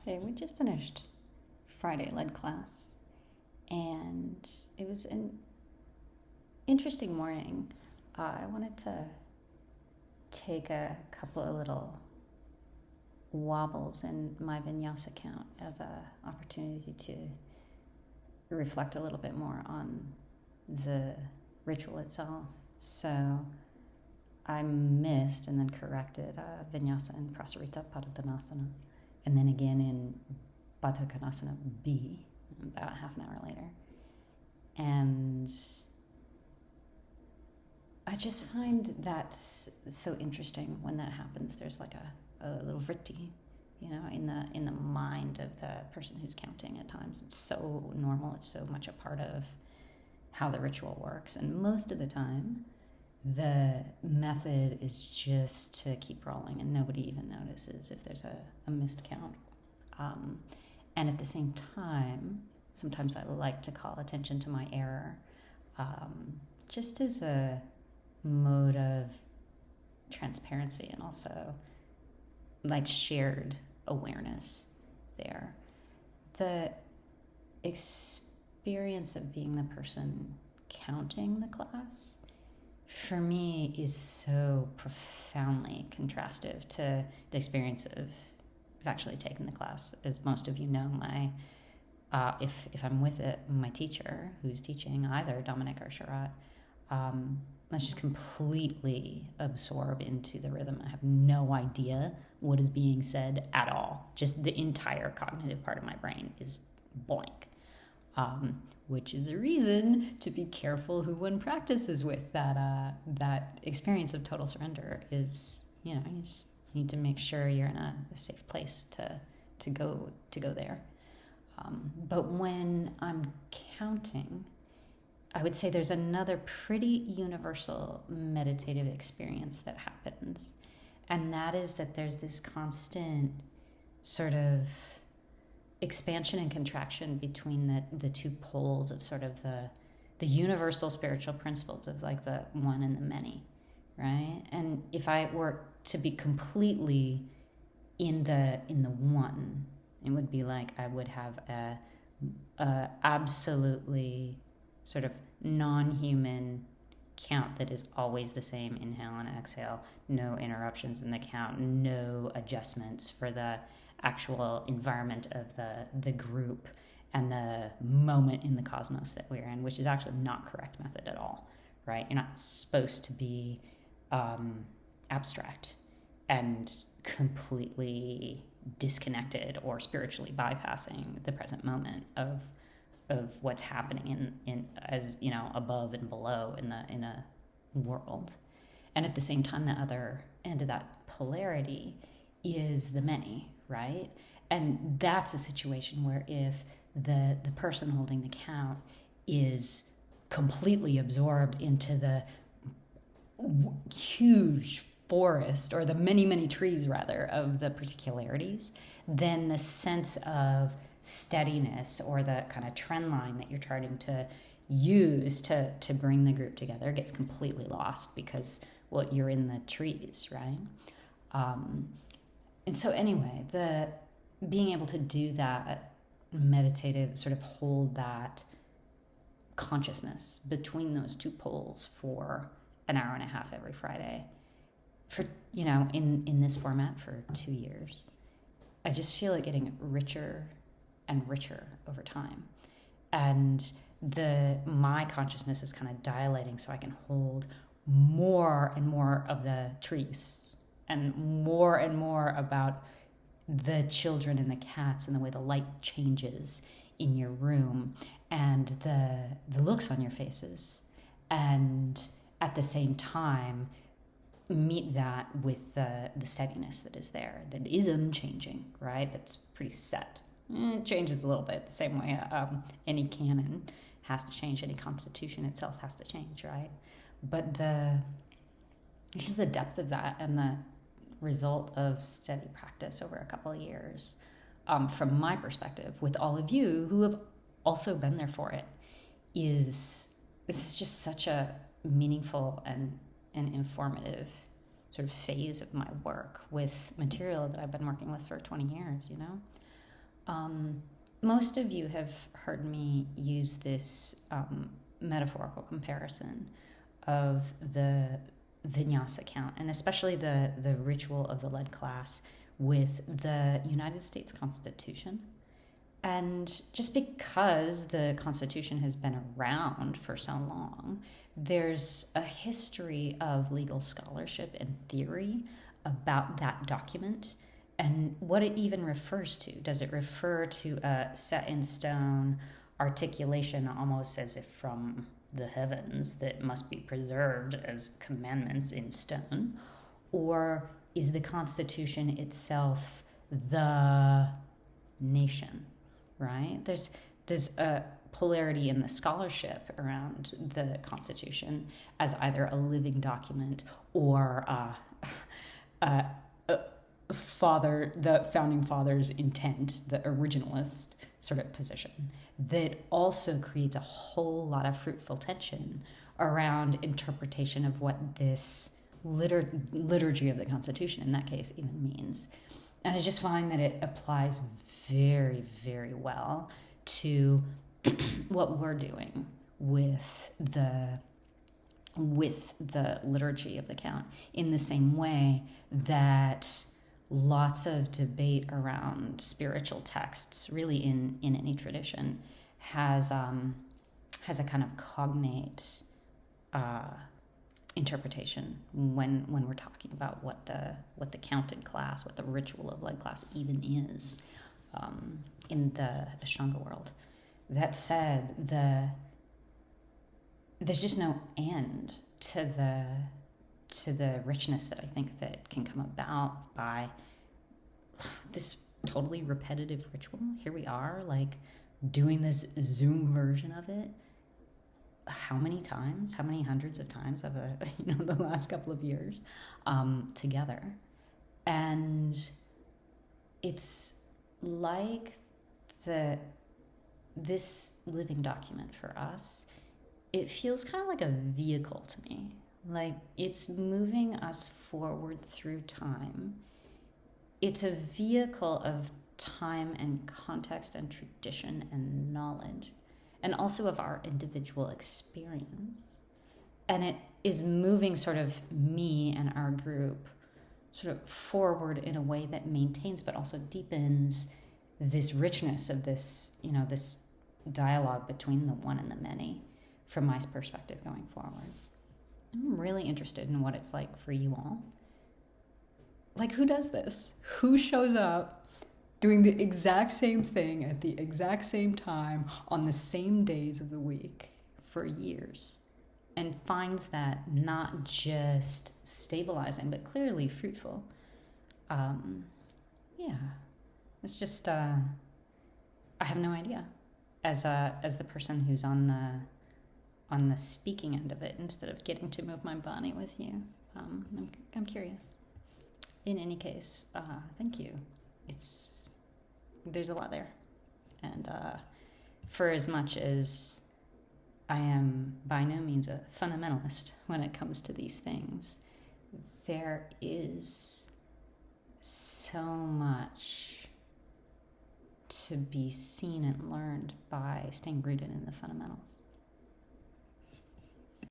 Hey, we just finished Friday led class, and it was an interesting morning. I wanted to take a couple of little wobbles in my Vinyasa account as an opportunity to reflect a little bit more on the ritual itself. So I missed and then corrected Vinyasa and Prasarita Padottanasana, and then again in Baddha Konasana B about half an hour later. And I just find that so interesting when that happens. There's like a little vritti, in the mind of the person who's counting at times. It's so normal. It's so much a part of how the ritual works. And most of the time, the method is just to keep rolling and nobody even notices if there's a missed count. And at the same time, sometimes I like to call attention to my error, just as a mode of transparency and also like shared awareness there. The experience of being the person counting the class for me is so profoundly contrastive to the experience of actually taking the class. As most of you know, if I'm with my teacher who's teaching either Dominic or Sharat, I just completely absorb into the rhythm. I have no idea what is being said at all. Just the entire cognitive part of my brain is blank, which is a reason to be careful who one practices with. That experience of total surrender is, you just need to make sure you're in a safe place to go there. But when I'm counting, I would say there's another pretty universal meditative experience that happens. And that is that there's this constant sort of expansion and contraction between the two poles of sort of the universal spiritual principles of like the one and the many, right? And if I were to be completely in the one, it would be like I would have a absolutely sort of non-human count that is always the same, inhale and exhale, no interruptions in the count, no adjustments for the actual environment of the group and the moment in the cosmos that we're in, which is actually not correct method at all, right? You're not supposed to be abstract and completely disconnected or spiritually bypassing the present moment of what's happening in as above and below in a world. And at the same time, the other end of that polarity is the many, right? And that's a situation where if the person holding the count is completely absorbed into the huge forest, or the many trees rather, of the particularities, then the sense of steadiness or the kind of trend line that you're trying to use to bring the group together gets completely lost because, well, you're in the trees, right? And so anyway, the being able to do that meditative, sort of hold that consciousness between those two poles for an hour and a half every Friday for, in this format for 2 years, I just feel it getting richer and richer over time. And my consciousness is kind of dilating so I can hold more and more of the trees and more about the children and the cats and the way the light changes in your room and the looks on your faces. And at the same time, meet that with the steadiness that is there, that is unchanging, right? That's pretty set. It changes a little bit the same way any canon has to change, any constitution itself has to change, right? But it's just the depth of that and the result of steady practice over a couple of years, from my perspective, with all of you who have also been there for it, this is just such a meaningful and informative sort of phase of my work with material that I've been working with for 20 years, Most of you have heard me use this metaphorical comparison of the Vinyasa count, and especially the ritual of the lead class, with the United States Constitution. And just because the Constitution has been around for so long, there's a history of legal scholarship and theory about that document and what it even refers to. Does it refer to a set in stone articulation, almost as if from the heavens, that must be preserved as commandments in stone? Or is the Constitution itself the nation, right? There's a polarity in the scholarship around the Constitution as either a living document or the founding fathers' intent, the originalist sort of position, that also creates a whole lot of fruitful tension around interpretation of what this liturgy of the Constitution, in that case, even means. And I just find that it applies very, very well to what we're doing with the liturgy of the count, in the same way that lots of debate around spiritual texts, really in any tradition, has a kind of cognate interpretation when we're talking about what the counted class, what the ritual of lead class even is, in the Ashtanga world. That said, there's just no end to the richness that I think that can come about by this totally repetitive ritual. Here we are, like, doing this Zoom version of it. How many times? How many hundreds of times of the last couple of years together? And it's like this living document for us, it feels kind of like a vehicle to me. Like, it's moving us forward through time. It's a vehicle of time and context and tradition and knowledge, and also of our individual experience. And it is moving sort of me and our group sort of forward in a way that maintains but also deepens this richness of this, this dialogue between the one and the many, from my perspective going forward. I'm really interested in what it's like for you all. Like, who does this? Who shows up doing the exact same thing at the exact same time on the same days of the week for years, and finds that not just stabilizing but clearly fruitful? It's just I have no idea. As the person who's on the speaking end of it, instead of getting to move my body with you, I'm curious. In any case, thank you. There's a lot there, and for as much as I am by no means a fundamentalist when it comes to these things, there is so much to be seen and learned by staying rooted in the fundamentals.